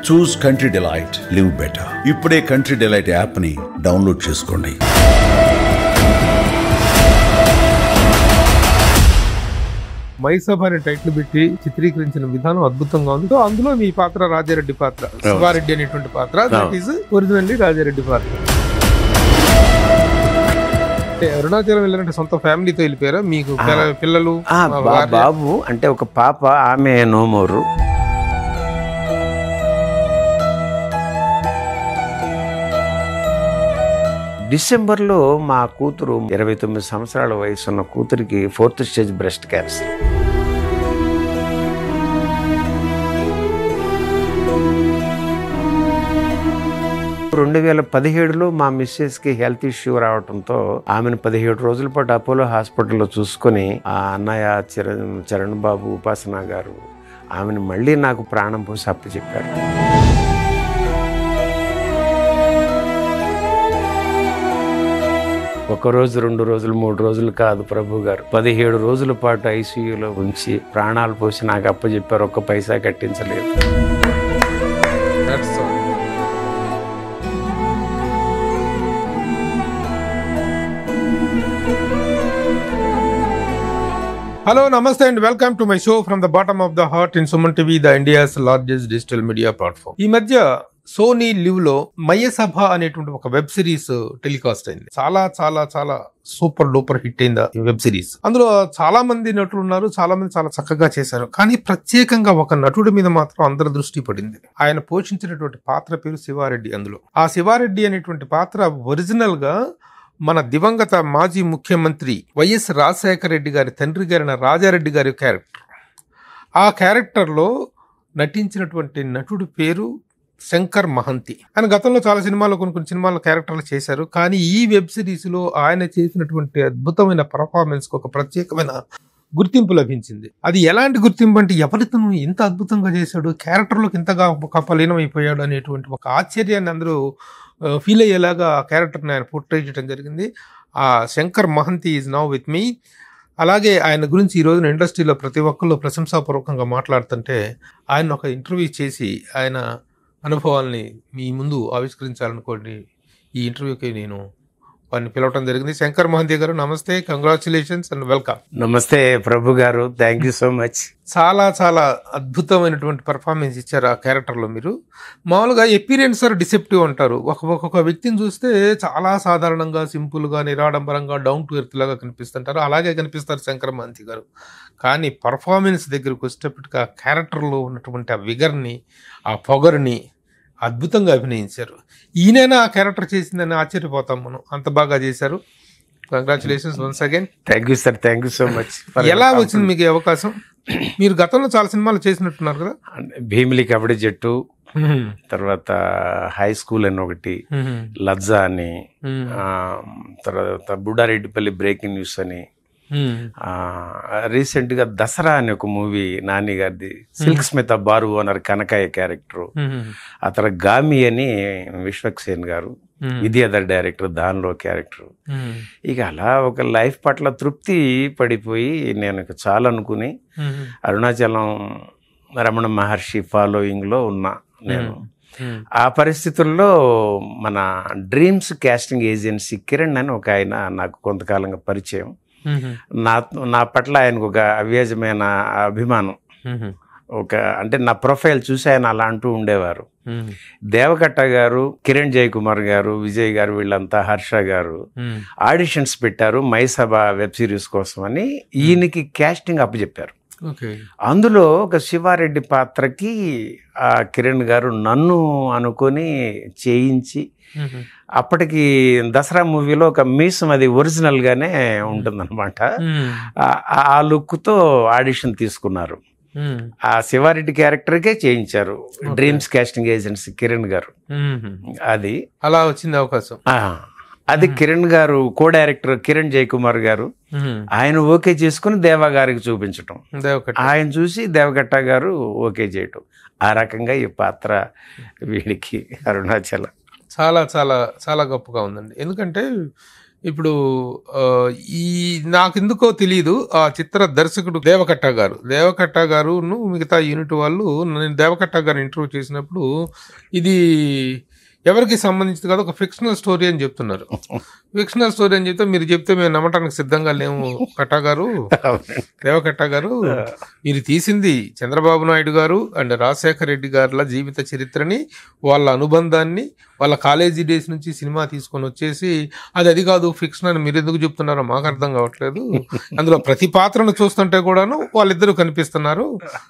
చూస్ country delight, live better. ఇప్పుడే country delight app ని download చేసుకోండి. మైసభ అనే టైటిల్ పెట్టి చిత్రీకరించిన విధానం అద్భుతంగా ఉంది. సో అందులో మీ పాత్ర రాజారెడ్డి పాత్ర, శివారెడ్డి అనేటువంటి పాత్ర, దట్ ఈస్ ఒరిజినల్లీ రాజారెడ్డి పాత్ర. అరుణాచలం వెళ్ళారంటే సొంత ఫ్యామిలీతో వెళ్ళిపోయారా? మీకు పిల్లలు? బాబు అంటే ఒక పాప, ఆమె నోమోరు. డిసెంబర్లో మా కూతురు 29 సంవత్సరాల వయసు ఉన్న కూతురికి 4th స్టేజ్ బ్రెస్ట్ క్యాన్సర్. రెండు 2017లో మా మిస్సెస్కి హెల్త్ ఇష్యూ రావడంతో ఆమెను 17 రోజుల పాటు అపోలో హాస్పిటల్లో చూసుకొని ఆ అన్నయ్య చరణ్ బాబు, ఉపాసన గారు ఆమెను మళ్ళీ నాకు ప్రాణం పోసి అప్పచెప్పారు. ఒక రోజు, 2 రోజులు, 3 రోజులు కాదు ప్రభు గారు, 17 రోజుల పాటు ఐసీయూలో ఉంచి ప్రాణాలు పోసి నాకు అప్పచెప్పారు. ఒక్క పైసా కట్టించలేదు. హలో, నమస్తే and welcome to my show from the bottom of the heart in Suman TV, the India's largest digital media platform. ఈ మధ్య సోనీ లివ్ లో మయసభ అనేటువంటి ఒక వెబ్ సిరీస్ టెలికాస్ట్ అయింది. చాలా చాలా చాలా సూపర్ డూపర్ హిట్ అయింది ఈ వెబ్ సిరీస్. అందులో చాలా మంది నటులు ఉన్నారు, చాలా మంది చాలా చక్కగా చేశారు. కానీ ప్రత్యేకంగా ఒక నటుడి మీద మాత్రం అందరి దృష్టి పడింది. ఆయన పోషించినటువంటి పాత్ర పేరు శివారెడ్డి. అందులో ఆ శివారెడ్డి అనేటువంటి పాత్ర ఒరిజినల్ గా మన దివంగత మాజీ ముఖ్యమంత్రి వైఎస్ రాజశేఖర రెడ్డి గారి తండ్రి గారైన రాజారెడ్డి గారి క్యారెక్టర్. ఆ క్యారెక్టర్లో నటించినటువంటి నటుడి పేరు శంకర్ మహంతి. ఆయన గతంలో చాలా సినిమాల్లో కొన్ని సినిమాల్లో క్యారెక్టర్లు చేశారు. కానీ ఈ వెబ్ సిరీస్ లో ఆయన చేసినటువంటి అద్భుతమైన పర్ఫార్మెన్స్ కు ఒక ప్రత్యేకమైన గుర్తింపు లభించింది. అది ఎలాంటి గుర్తింపు అంటే, ఎవరితను ఇంత అద్భుతంగా చేశాడు, క్యారెక్టర్లోకి ఇంతగా కపలీనమైపోయాడు అనేటువంటి ఒక ఆశ్చర్యాన్ని అందరూ ఫీల్ అయ్యేలాగా ఆ క్యారెక్టర్ని ఆయన పోర్ట్రే చేయడం జరిగింది. ఆ Shankar Mahanti is now with me. అలాగే ఆయన గురించి ఈ రోజున ఇండస్ట్రీలో ప్రతి ఒక్కళ్ళు ప్రశంసాపూర్వకంగా మాట్లాడుతుంటే, ఆయన ఒక ఇంటర్వ్యూ చేసి ఆయన అనుభవాల్ని మీ ముందు ఆవిష్కరించాలనుకోండి ఈ ఇంటర్వ్యూకి నేను వారిని పిలవటం జరిగింది. శంకర్ మహంతి గారు, నమస్తే, కంగ్రాచులేషన్స్ అండ్ వెల్కమ్. నమస్తే ప్రభు గారు, థ్యాంక్ యూ సో మచ్. చాలా చాలా అద్భుతమైనటువంటి పర్ఫార్మెన్స్ ఇచ్చారు ఆ క్యారెక్టర్లో మీరు. మామూలుగా ఎపీరియన్స్ ఆర్ డిసెప్టివ్ అంటారు. ఒక్కొక్క వ్యక్తిని చూస్తే చాలా సాధారణంగా, సింపుల్గా, నిరాడంబరంగా, డౌన్ టు ఎర్త్ లాగా కనిపిస్తుంటారు. అలాగే కనిపిస్తారు శంకర్ మహంతి గారు. కానీ పర్ఫార్మెన్స్ దగ్గరకు వచ్చేటప్పటికి ఆ క్యారెక్టర్లో ఉన్నటువంటి ఆ విగర్ని, ఆ పొగర్ని అద్భుతంగా అభినయించారు. ఈయనైనా ఆ క్యారెక్టర్ చేసిందని ఆశ్చర్యపోతాం మనం, అంత బాగా చేశారు. Congratulations once again. Thank you sir, thank you so much. ఎలా వచ్చింది మీకు అవకాశం? మీరు గతంలో చాలా సినిమాలు చేసినట్టున్నారు కదా. భీమిలి కబడ్డీ జట్టు, తర్వాత హై స్కూల్ అని ఒకటి, లజ్జా అని, తర్వాత బుడారెడ్డిపల్లి బ్రేకింగ్ న్యూస్ అని, రీసెంట్ గా దసరా అని ఒక మూవీ, నాని గారిది, సిల్క్ స్మిత బారు ఓనర్ కనకాయ క్యారెక్టర్, ఆ తర్వాత గామి అని విశ్వక్సేన్ గారు, ఇది అదర్ డైరెక్టర్, దానిలో క్యారెక్టర్. ఇక అలా ఒక లైఫ్ పట్ల తృప్తి పడిపోయి నేను చాలా అనుకుని అరుణాచలం రమణ మహర్షి ఫాలోయింగ్ లో ఉన్నా నేను. ఆ పరిస్థితుల్లో మన డ్రీమ్స్ కాస్టింగ్ ఏజెన్సీ కిరణ్ అని ఒక ఆయన నాకు కొంతకాలంగా పరిచయం. నా పట్ల ఆయనకు ఒక అవ్యాజమైన అభిమానం. ఒక అంటే నా ప్రొఫైల్ చూసి ఆయన అలా అంటూ ఉండేవారు. దేవకట్ట గారు, కిరణ్ జయకుమార్ గారు, విజయ్ గారు, వీళ్ళంతా, హర్ష గారు ఆడిషన్స్ పెట్టారు మైసభ వెబ్ సిరీస్ కోసం అని. ఈయనకి క్యాస్టింగ్ అప్పచెప్పారు. అందులో ఒక శివారెడ్డి పాత్రకి ఆ కిరణ్ గారు నన్ను అనుకొని చేయించి, అప్పటికి దసరా మూవీలో ఒక మీసం అది ఒరిజినల్ గానే ఉంటుందన్నమాట. ఆ లుక్ తో ఆడిషన్ తీసుకున్నారు. ఆ శివారెడ్డి క్యారెక్టర్కే చేయించారు డ్రీమ్స్ కాస్టింగ్ ఏజెన్సీ కిరణ్ గారు. అది అలా వచ్చింది అవకాశం. అది కిరణ్ గారు, కో డైరెక్టర్ కిరణ్ జయకుమార్ గారు, ఆయన ఓకే చేసుకుని దేవా గారికి చూపించటం, ఆయన చూసి దేవగట్ట గారు ఓకే చేయటం. ఆ రకంగా ఈ పాత్ర వీడికి అరుణాచలం చాలా చాలా చాలా గొప్పగా ఉందండి. ఎందుకంటే ఇప్పుడు ఈ నాకెందుకో తెలియదు, ఆ చిత్ర దర్శకుడు దేవకట్ట గారును మిగతా యూనిట్ వాళ్ళు, నేను దేవకట్ట గారు ఇంటర్వ్యూ చేసినప్పుడు ఇది ఎవరికి సంబంధించింది కాదు, ఒక ఫిక్షనల్ స్టోరీ అని చెప్తున్నారు. ఫిక్షనల్ స్టోరీ అని చెప్తే మీరు చెప్తే మేము నమ్మటానికి సిద్ధంగా లేము. దేవకట్ట గారు మీరు తీసింది చంద్రబాబు నాయుడు గారు అండ్ రాజశేఖర రెడ్డి గారుల జీవిత చరిత్రని, వాళ్ళ అనుబంధాన్ని, వాళ్ళ కాలేజీ డేస్ నుంచి సినిమా తీసుకొని వచ్చేసి అది కాదు ఫిక్షన్ అని మీరు ఎందుకు చెప్తున్నారో మాకు అర్థం కావట్లేదు. అందులో ప్రతి పాత్రను చూస్తుంటే కూడాను వాళ్ళిద్దరూ కనిపిస్తున్నారు.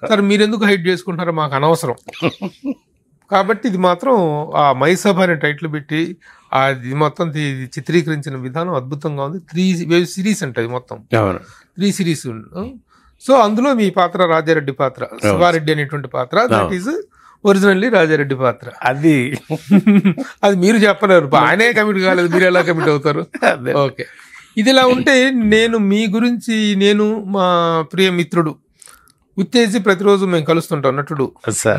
సరే మీరెందుకు హైడ్ చేసుకుంటున్నారో మాకు అనవసరం. కాబట్టి ఇది మాత్రం ఆ మైసభ అనే టైటిల్ పెట్టి అది మొత్తం చిత్రీకరించిన విధానం అద్భుతంగా ఉంది. 3 వెబ్ సిరీస్ అంటే మొత్తం 3 సిరీస్. సో అందులో మీ పాత్ర రాజారెడ్డి పాత్ర, శివారెడ్డి అనేటువంటి పాత్ర, దట్ ఈస్ ఒరిజినల్లీ రాజారెడ్డి పాత్ర. అది మీరు చెప్పలేరు, ఆయనే కమిట్ కాలేదు, మీరు ఎలా కమిట్ అవుతారు? ఓకే, ఇదిలా ఉంటే నేను మీ గురించి, నేను మా ప్రియ మిత్రుడు ఉత్తేజి ప్రతిరోజు మేము కలుస్తుంటాం,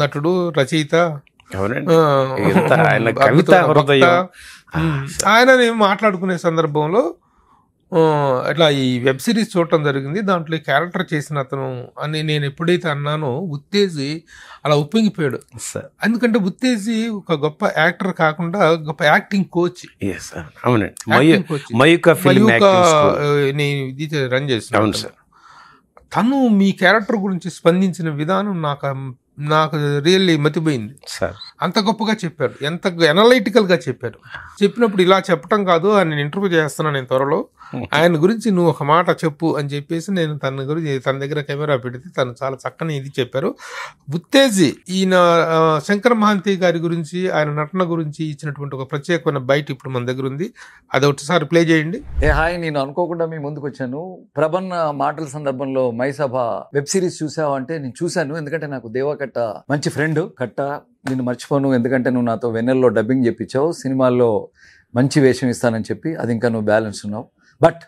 నటుడు రచయిత, ఆయన మాట్లాడుకునే సందర్భంలో అట్లా ఈ వెబ్ సిరీస్ చూడటం జరిగింది, దాంట్లో క్యారెక్టర్ చేసిన అతను అని నేను ఎప్పుడైతే అన్నానో ఉత్తేజి అలా ఉప్పొంగిపోయాడు. ఎందుకంటే ఉత్తేజి ఒక గొప్ప యాక్టర్ కాకుండా గొప్ప యాక్టింగ్ కోచ్. ఇది రన్ చేస్తున్నాను. తను మీ క్యారెక్టర్ గురించి స్పందించిన విధానం నాకు రియల్లీ మతిపోయింది. అంత గొప్పగా చెప్పారు, ఎంత ఎనలైటికల్ గా చెప్పారు. చెప్పినప్పుడు ఇలా చెప్పటం కాదు, ఆయన ఇంటర్వ్యూ చేస్తున్నాను నేను త్వరలో, ఆయన గురించి నువ్వు ఒక మాట చెప్పు అని చెప్పేసి నేను తన దగ్గర కెమెరా పెడితే తను చాలా చక్కని ఇది చెప్పారు. ఉత్తేజి ఈయన శంకర్ మహాంతి గారి గురించి, ఆయన నటన గురించి ఇచ్చినటువంటి ఒక ప్రత్యేకమైన బయట ఇప్పుడు మన దగ్గర ఉంది, అది ఒకసారి ప్లే చేయండి. హాయ్, నేను అనుకోకుండా మీ ముందుకు వచ్చాను. ప్రభన్ మాటల సందర్భంలో మైసభ వెబ్ సిరీస్ చూసావా అంటే నేను చూశాను, ఎందుకంటే నాకు దేవకట్ట మంచి ఫ్రెండ్. కట్ట నేను మర్చిపోను, ఎందుకంటే నువ్వు నాతో వెన్నెల్లో డబ్బింగ్ చెప్పించావు, సినిమాల్లో మంచి వేషం ఇస్తానని చెప్పి, అది ఇంకా నువ్వు బ్యాలెన్స్ ఉన్నావు. బట్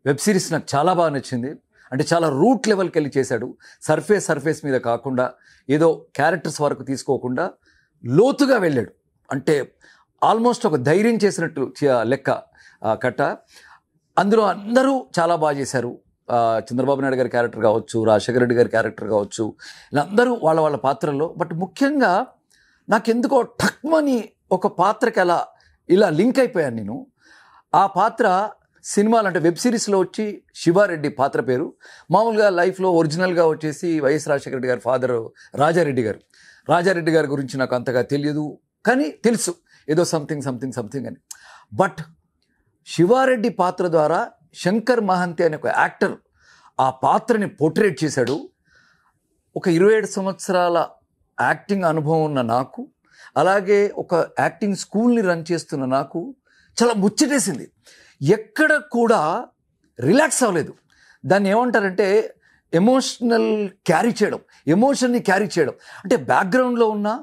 వెబ్ సిరీస్ నాకు చాలా బాగా నచ్చింది. అంటే చాలా రూట్ లెవెల్కి వెళ్ళి చేశాడు, సర్ఫేస్ మీద కాకుండా ఏదో క్యారెక్టర్స్ వరకు తీసుకోకుండా లోతుగా వెళ్ళాడు. అంటే ఆల్మోస్ట్ ఒక ధైర్యం చేసినట్టు లెక్క కట్ట. అందులో అందరూ చాలా బాగా చేశారు. చంద్రబాబు నాయుడు గారి క్యారెక్టర్ కావచ్చు, రాజశేఖర రెడ్డి గారి క్యారెక్టర్ కావచ్చు, ఇలా అందరూ వాళ్ళ పాత్రల్లో. బట్ ముఖ్యంగా నాకెందుకో టక్మని ఒక పాత్రకి అలా ఇలా లింక్ అయిపోయాను నేను. ఆ పాత్ర సినిమాలు అంటే వెబ్ సిరీస్లో వచ్చి శివారెడ్డి పాత్ర పేరు, మామూలుగా లైఫ్లో ఒరిజినల్గా వచ్చేసి వైఎస్ రాజశేఖర రెడ్డి గారి ఫాదర్ రాజారెడ్డి గారి గురించి నాకు అంతగా తెలియదు, కానీ తెలుసు ఏదో సంథింగ్ అని. బట్ శివారెడ్డి పాత్ర ద్వారా శంకర్ మహంతి అనే ఒక యాక్టర్ ఆ పాత్రని పోర్ట్రేట్ చేశాడు. ఒక 27 సంవత్సరాల యాక్టింగ్ అనుభవం ఉన్న నాకు, అలాగే ఒక యాక్టింగ్ స్కూల్ని రన్ చేస్తున్న నాకు చాలా ముచ్చటేసింది. ఎక్కడ కూడా రిలాక్స్ అవ్వలేదు. దాన్ని ఏమంటారంటే ఎమోషన్ని క్యారీ చేయడం. అంటే బ్యాక్గ్రౌండ్లో ఉన్నా,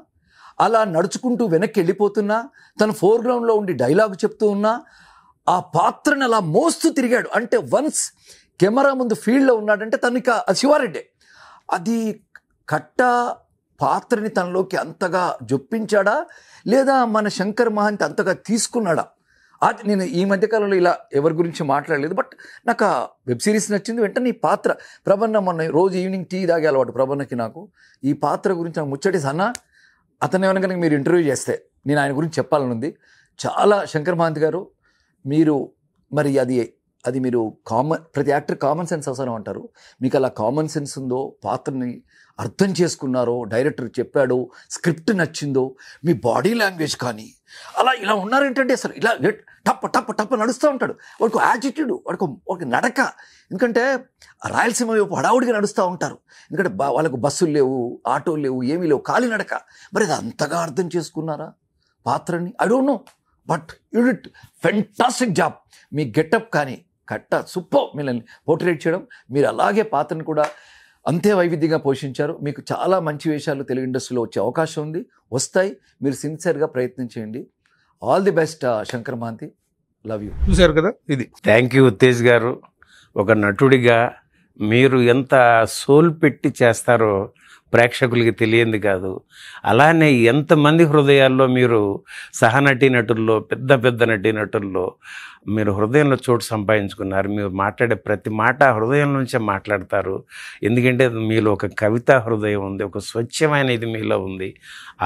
అలా నడుచుకుంటూ వెనక్కి వెళ్ళిపోతున్నా, తను ఫోర్గ్రౌండ్లో ఉండి డైలాగ్ చెప్తూ ఉన్నా, ఆ పాత్రను అలా మోస్తూ తిరిగాడు. అంటే వన్స్ కెమెరా ముందు ఫీల్డ్లో ఉన్నాడంటే తను ఇక శివారెడ్డి. అది కట్ట పాత్రని తనలోకి అంతగా జొప్పించాడా, లేదా మన శంకర్ మహంతి అంతగా తీసుకున్నాడా? అది నేను ఈ మధ్యకాలంలో ఇలా ఎవరి గురించి మాట్లాడలేదు. బట్ నాకు ఆ వెబ్ సిరీస్ నచ్చింది. వెంటనే ఈ పాత్ర ప్రభన్న, మొన్న రోజు ఈవినింగ్ టీ తాగే అలవాటు ప్రభన్నకి, నాకు ఈ పాత్ర గురించి నాకు ముచ్చటేసి, అన్న అతను ఏమైనా కనుక మీరు ఇంటర్వ్యూ చేస్తే నేను ఆయన గురించి చెప్పాలని ఉంది. చాలా శంకర్ మహంతి గారు, మీరు మరి అది మీరు ప్రతి యాక్టర్ కామన్ సెన్స్ అవసరం అంటారు. మీకు అలా కామన్ సెన్స్ ఉందో, పాత్రని అర్థం చేసుకున్నారో, డైరెక్టర్ చెప్పాడో, స్క్రిప్ట్ నచ్చిందో, మీ బాడీ లాంగ్వేజ్ కానీ అలా ఇలా ఉన్నారేంటంటే అసలు ఇలా టప్ప నడుస్తూ ఉంటాడు. వాడికి యాటిట్యూడ్, వాడికి నడక. ఎందుకంటే రాయలసీమ వైపు హడావుడిగా నడుస్తూ ఉంటారు. ఎందుకంటే వాళ్ళకు బస్సులు లేవు, ఆటోలు లేవు, ఏమీ లేవు, ఖాళీ నడక. మరి అది అంతగా అర్థం చేసుకున్నారా పాత్రని? I don't know, but you did fantastic job. Me getup కానీ కట్ట సూపర్, మిమ్మల్ని పోర్ట్రేట్ చేయడం, మీరు అలాగే పాత్రను కూడా అంతే వైవిధ్యంగా పోషించారు. మీకు చాలా మంచి వేషాలు తెలుగు ఇండస్ట్రీలో వచ్చే అవకాశం ఉంది, వస్తాయి. మీరు సిన్సియర్గా ప్రయత్నం చేయండి. All the best Shankar Mahanti, love you. చూశారు కదా, ఇది. థ్యాంక్ యూ ఉత్తేజ్ గారు. ఒక నటుడిగా మీరు ఎంత సోల్ పెట్టి చేస్తారో ప్రేక్షకులకి తెలియంది కాదు. అలానే ఎంతమంది హృదయాల్లో మీరు సహనటీ నటుల్లో, పెద్ద పెద్ద నటీనటుల్లో మీరు హృదయంలో చోటు సంపాదించుకున్నారు. మీరు మాట్లాడే ప్రతి మాట హృదయం నుంచే మాట్లాడతారు. ఎందుకంటే మీలో ఒక కవితా హృదయం ఉంది, ఒక స్వచ్ఛమైన ఇది మీలో ఉంది.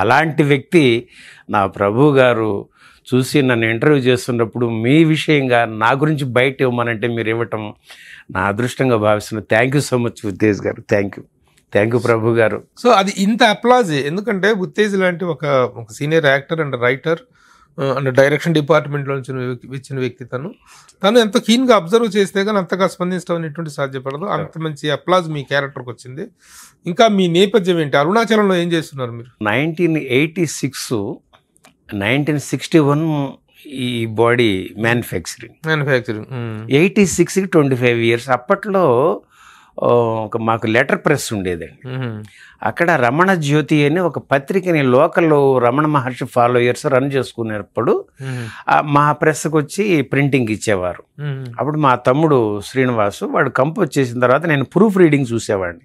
అలాంటి వ్యక్తి నా ప్రభు గారు చూసి నన్ను ఇంటర్వ్యూ చేస్తున్నప్పుడు మీ విషయంగా నా గురించి బయట ఇవ్వమనంటే మీరు ఇవ్వటం నా అదృష్టంగా భావిస్తున్నాను. Thank you so much Uttej గారు. థ్యాంక్ యూ ప్రభు గారు. సో అది ఇంత అప్లాజ్, ఎందుకంటే ఉత్తేజ్ లాంటి ఒక senior actor and writer and direction డిపార్ట్మెంట్లో వచ్చిన వ్యక్తి తను ఎంత కీన్గా అబ్జర్వ్ చేస్తే కానీ అంతగా స్పందించడం అనేటువంటి సాధ్యపడదు. అంత మంచి అప్లాజ్ మీ క్యారెక్టర్కి వచ్చింది. ఇంకా మీ నేపథ్యం ఏంటి? అరుణాచలంలో ఏం చేస్తున్నారు మీరు? 1986, 1961 ఈ బాడీ మ్యానుఫ్యాక్చరింగ్ 86కి 25 years. అప్పట్లో మాకు లెటర్ ప్రెస్ ఉండేదండి. అక్కడ రమణ జ్యోతి అని ఒక పత్రికని లోకల్లో రమణ మహర్షి ఫాలోయర్స్ రన్ చేసుకునేటప్పుడు మా ప్రెస్కి వచ్చి ప్రింటింగ్ ఇచ్చేవారు. అప్పుడు మా తమ్ముడు శ్రీనివాసు వాడు కంపోజ్ చేసిన తర్వాత నేను ప్రూఫ్ రీడింగ్ చూసేవాడిని.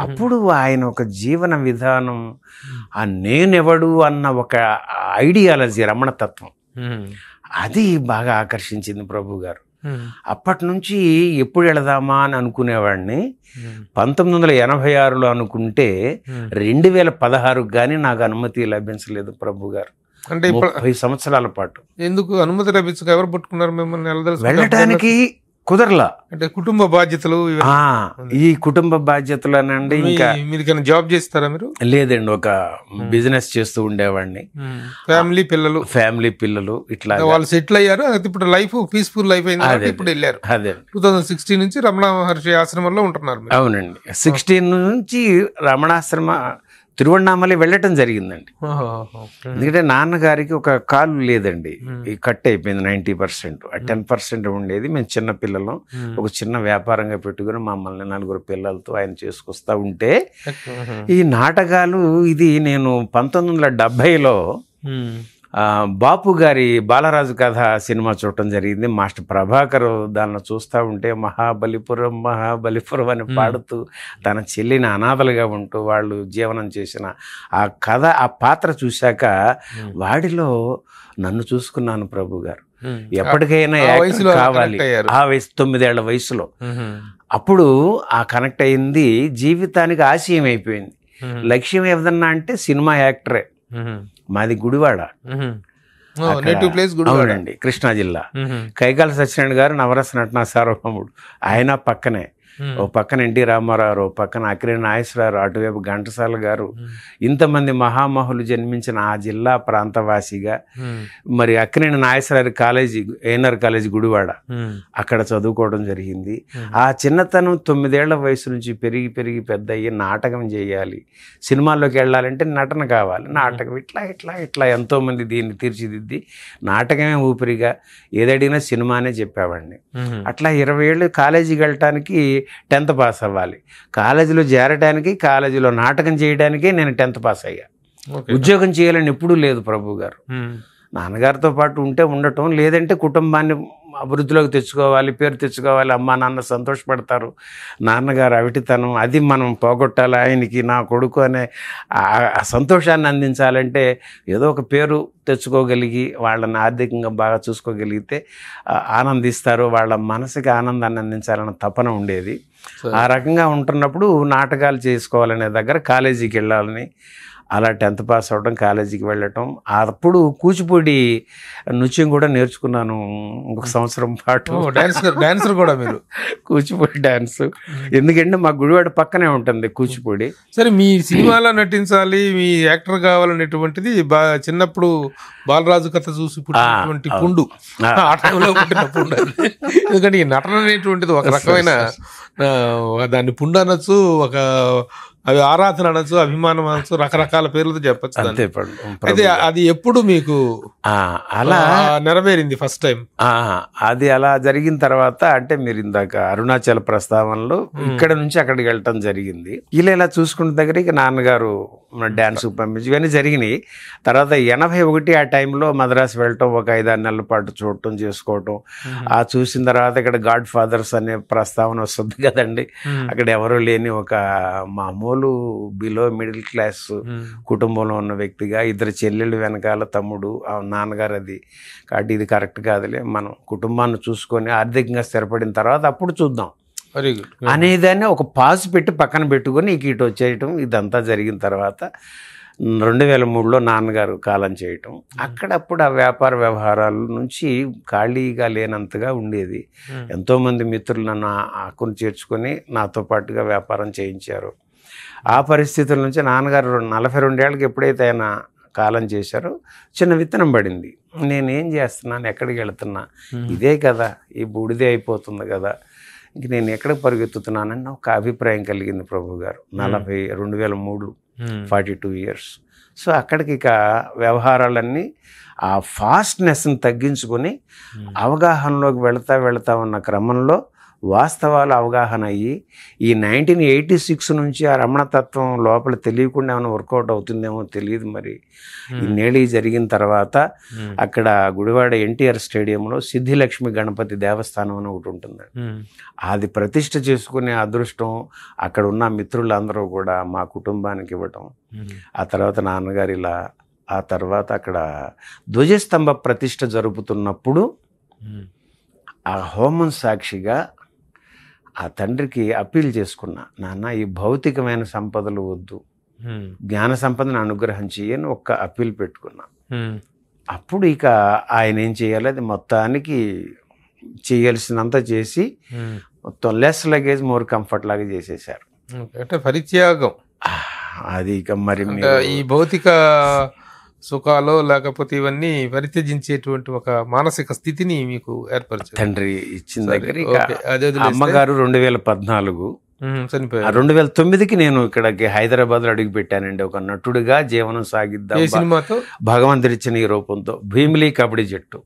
అప్పుడు ఆయన ఒక జీవన విధానం, ఆ నేనెవడు అన్న ఒక ఐడియాలజీ, రమణతత్వం, అది బాగా ఆకర్షించింది ప్రభు గారు. అప్పటి నుంచి ఎప్పుడు వెళదామా అని అనుకునేవాడిని. 1986లో అనుకుంటే 2016 కానీ నాకు అనుమతి లభించలేదు ప్రభు గారు. అంటే 30 సంవత్సరాల పాటు. ఎందుకు అనుమతి లభించక ఎవరు పట్టుకున్నారు మిమ్మల్ని? వెళ్ళటానికి కుదరలా. అంటే కుటుంబ బాధ్యతలు, ఈ కుటుంబ బాధ్యతలు అనండి. ఇంకా మీరు జాబ్ చేస్తారా మీరు? లేదండి, ఒక బిజినెస్ చేస్తూ ఉండేవాడిని. ఫ్యామిలీ పిల్లలు ఇట్లా వాళ్ళు సెటిల్ అయ్యారు. ఇప్పుడు లైఫ్ పీస్ఫుల్ లైఫ్ అయింది. ఇప్పుడు వెళ్ళారు. అదే 2016 నుంచి రమణ మహర్షి ఆశ్రమంలో ఉంటున్నారు. అవునండి, 16 నుంచి రమణాశ్రమ తిరువణామలై వెళ్ళటం జరిగిందండి. ఎందుకంటే నాన్నగారికి ఒక కాలు లేదండి, ఈ కట్ అయిపోయింది 90%. 10% ఉండేది. మేము చిన్న పిల్లలు ఒక చిన్న వ్యాపారంగా పెట్టుకుని మమ్మల్ని 4 పిల్లలతో ఆయన చేసుకొస్తా ఉంటే ఈ నాటకాలు ఇది నేను 1970లో బాపు గారి బాలరాజు కథ సినిమా చూడటం జరిగింది. మాస్టర్ ప్రభాకర్ దాన్ని చూస్తూ ఉంటే మహాబలిపురం అని పాడుతూ తన చెల్లిని అనాథలుగా ఉంటూ వాళ్ళు జీవనం చేసిన ఆ కథ, ఆ పాత్ర చూశాక వాడిలో నన్ను చూసుకున్నాను ప్రభు గారు. ఎప్పటికైనా కావాలి. ఆ వయసు 9 ఏళ్ల వయసులో అప్పుడు ఆ కనెక్ట్ అయింది. జీవితానికి ఆశయం అయిపోయింది. లక్ష్యం ఏదన్నా అంటే సినిమా యాక్టరే. మాది గుడివాడ, అవునండి, కృష్ణా జిల్లా. కైకాల సత్యనారాయణ గారు నవరస నటనా సార్వభౌముడు, ఆయన పక్కనే. ఓ పక్కన ఎన్టీ రామారావు, ఓ పక్కన అక్కినేని నాగేశ్వరరావు, అటువైపు ఘంటసాల గారు, ఇంతమంది మహామహులు జన్మించిన ఆ జిల్లా ప్రాంతవాసిగా మరి అక్కినేని నాగేశ్వరరావు కాలేజీ, ఏఎన్ఆర్ కాలేజీ గుడివాడ, అక్కడ చదువుకోవడం జరిగింది. ఆ చిన్నతనం 9 ఏళ్ల వయసు నుంచి పెరిగి పెద్ద అయ్యి నాటకం చేయాలి, సినిమాల్లోకి వెళ్ళాలంటే నటన కావాలి, నాటకం ఇట్లా ఎంతోమంది దీన్ని తీర్చిదిద్ది నాటకమే ఊపిరిగా ఏదడిగినా సినిమానే చెప్పేవాడిని. అట్లా 20 ఏళ్ళు కాలేజీకి వెళ్ళటానికి 10th పాస్ అవ్వాలి, కాలేజీలో చేరడానికి, కాలేజీలో నాటకం చేయడానికే నేను 10th పాస్ అయ్యా. ఉద్యోగం చేయాలని ఎప్పుడూ లేదు ప్రభు గారు. నాన్నగారితో పాటు ఉంటే ఉండటం, లేదంటే కుటుంబాన్ని అభివృద్ధిలోకి తెచ్చుకోవాలి, పేరు తెచ్చుకోవాలి, అమ్మా నాన్న సంతోషపడతారు, నాన్నగారు అవిటితనం అది మనం పోగొట్టాలి, ఆయనకి నా కొడుకు అనే ఆ సంతోషాన్ని అందించాలంటే ఏదో ఒక పేరు తెచ్చుకోగలిగి వాళ్ళని ఆర్థికంగా బాగా చూసుకోగలిగితే ఆనందిస్తారు, వాళ్ళ మనసుకి ఆనందాన్ని అందించాలన్న తపన ఉండేది. ఆ రకంగా ఉంటున్నప్పుడు నాటకాలు చేసుకోవాలనే దగ్గర కాలేజీకి వెళ్ళాలని, అలా 10th పాస్ అవ్వడం, కాలేజీకి వెళ్ళటం. అప్పుడు కూచిపూడి నృత్యం కూడా నేర్చుకున్నాను 1 సంవత్సరం పాటు. డాన్సర్ కూడా మీరు? కూచిపూడి డాన్స్, ఎందుకంటే మా గుడివాడ పక్కనే ఉంటుంది కూచిపూడి. సరే, మీ సినిమాలో నటించాలి, మీ యాక్టర్ కావాలనేటువంటిది చిన్నప్పుడు బాలరాజు కథ చూసి పుట్టినటువంటి పుండు, ఆ టైంలో పుట్టిన పుండు. ఎందుకంటే ఈ నటన అనేటువంటిది ఒక రకమైన దాన్ని పుండు అనొచ్చు, ఒక అవి ఆరాధన అనొచ్చు, అభిమానం అనొచ్చు, రకరకాల పేర్లతో చెప్పచ్చు. అయితే అది ఎప్పుడు మీకు అలా నెరవేరింది ఫస్ట్ టైం? అది అలా జరిగిన తర్వాత, అంటే మీరు ఇందాక అరుణాచల్ ప్రస్తావనలో ఇక్కడ నుంచి అక్కడికి వెళ్ళటం జరిగింది. ఇలా చూసుకున్న దగ్గరికి నాన్నగారు డ్యాన్స్ పంపించి ఇవన్నీ జరిగినాయి. తర్వాత 81 ఆ టైంలో మద్రాసు వెళ్ళటం, ఒక 5-6 నెలల పాటు చూడటం, చేసుకోవటం. ఆ చూసిన తర్వాత ఇక్కడ గాడ్ ఫాదర్స్ అనే ప్రస్తావన వస్తుంది కదండి. అక్కడ ఎవరూ లేని ఒక మామూలు మామూలు బిలో మిడిల్ క్లాస్ కుటుంబంలో ఉన్న వ్యక్తిగా 2 చెల్లెళ్ళు వెనకాల తమ్ముడు నాన్నగారు, అది కాబట్టి ఇది కరెక్ట్ కాదులే, మనం కుటుంబాన్ని చూసుకొని ఆర్థికంగా స్థిరపడిన తర్వాత అప్పుడు చూద్దాం వెరీ గుడ్ అనేదాన్ని ఒక పాజ్ పెట్టి పక్కన పెట్టుకొని ఇటు వచ్చేయటం, ఇదంతా జరిగిన తర్వాత 2003లో నాన్నగారు కాలం చేయటం. అక్కడప్పుడు ఆ వ్యాపార వ్యవహారాల నుంచి ఖాళీగా లేనంతగా ఉండేది. ఎంతోమంది మిత్రులు నన్ను ఆకుని చేర్చుకొని నాతో పాటుగా వ్యాపారం చేయించారు. ఆ పరిస్థితుల నుంచి నాన్నగారు 42 ఏళ్ళకి ఎప్పుడైతే ఆయన కాలం చేశారో చిన్న విత్తనం పడింది. నేనేం చేస్తున్నాను, ఎక్కడికి వెళుతున్నా, ఇదే కదా, ఈ బూడిదే అయిపోతుంది కదా, ఇంక నేను ఎక్కడికి పరిగెత్తుతున్నానని ఒక అభిప్రాయం కలిగింది ప్రభు గారు. 2003 42 ఇయర్స్. సో అక్కడికి ఇక వ్యవహారాలన్నీ ఆ ఫాస్ట్నెస్ని తగ్గించుకొని అవగాహనలోకి వెళతా ఉన్న క్రమంలో వాస్తవాలు అవగాహన అయ్యి ఈ 1986 నుంచి ఆ రమణతత్వం లోపల తెలియకుండా ఏమైనా వర్కౌట్ అవుతుందేమో తెలియదు. మరి ఇన్నేళ్ళు జరిగిన తర్వాత అక్కడ గుడివాడ ఎన్టీఆర్ స్టేడియంలో సిద్ధిలక్ష్మి గణపతి దేవస్థానం అని ఒకటి ఉంటుంది. అది ప్రతిష్ఠ చేసుకునే అదృష్టం అక్కడ ఉన్న మిత్రులందరూ కూడా మా కుటుంబానికి ఇవ్వటం. ఆ తర్వాత నాన్నగారు ఇలా, ఆ తర్వాత అక్కడ ధ్వజస్తంభ ప్రతిష్ఠ జరుపుతున్నప్పుడు ఆ హోమం సాక్షిగా ఆ తండ్రికి అప్పీల్ చేసుకున్నా, నాన్న ఈ భౌతికమైన సంపదలు వద్దు, జ్ఞాన సంపదను అనుగ్రహం చేయని ఒక్క అప్పీల్ పెట్టుకున్నా. అప్పుడు ఇక ఆయన ఏం చేయాలి, అది మొత్తానికి చేయాల్సినంత చేసి మొత్తం లెస్ లగేజ్ మోర్ కంఫర్ట్ లాగా చేసేసారు. అంటే పరిత్యాగం అది ఇక మరి ఈ భౌతిక సుఖాలు లేకపోతే ఇవన్నీ పరిత్యజించేటువంటి ఒక మానసిక స్థితిని మీకు ఏర్పరిచారు తండ్రి ఇచ్చిన దగ్గర. అమ్మగారు 2014 చనిపోయారు. 2009కి నేను ఇక్కడికి హైదరాబాద్ లో అడుగు పెట్టానండి. ఒక నటుడిగా జీవనం సాగిద్దాం సినిమాతో, భగవంతుడిచ్చిన ఈ రూపంతో. భీమిలీ కబడ్డీ జట్టు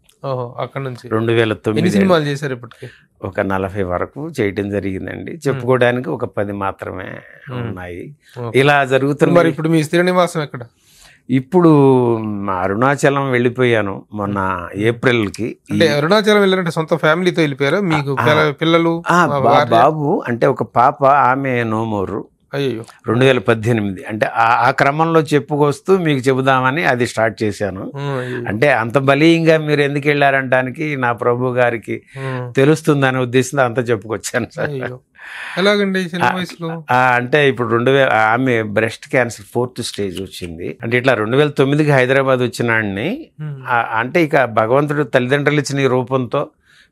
అక్కడ నుంచి 2009 సినిమాలు చేశారు. ఇప్పటికి ఒక 40 వరకు చేయటం జరిగిందండి. చెప్పుకోవడానికి ఒక 10 మాత్రమే ఉన్నాయి. ఇలా జరుగుతుంది. మరి ఇప్పుడు మీ స్థిర నివాసం ఎక్కడ? ఇప్పుడు అరుణాచలం వెళ్ళిపోయాను మొన్న ఏప్రిల్కి. అంటే అరుణాచలం వెళ్ళారంటే సొంత ఫ్యామిలీతో వెళ్ళిపోయారా? మీకు పిల్లలు? బాబు అంటే ఒక పాప, ఆమె నోమోరు. అయ్యో 2018. అంటే ఆ క్రమంలో చెప్పుకొస్తూ మీకు చెబుదామని అది స్టార్ట్ చేశాను. అంటే అంత బలీయంగా మీరు ఎందుకు వెళ్ళారంటానికి నా ప్రభు గారికి తెలుస్తుందనే ఉద్దేశంతో అంతా చెప్పుకొచ్చాను సార్. ఎలాగండి చిన్న వయసులో? అంటే ఇప్పుడు 2000 ఆమె బ్రెస్ట్ క్యాన్సర్ 4th స్టేజ్ వచ్చింది. అంటే ఇట్లా 2009కి హైదరాబాద్ వచ్చినాడిని. అంటే ఇక భగవంతుడు తల్లిదండ్రులు ఇచ్చిన ఈ రూపంతో,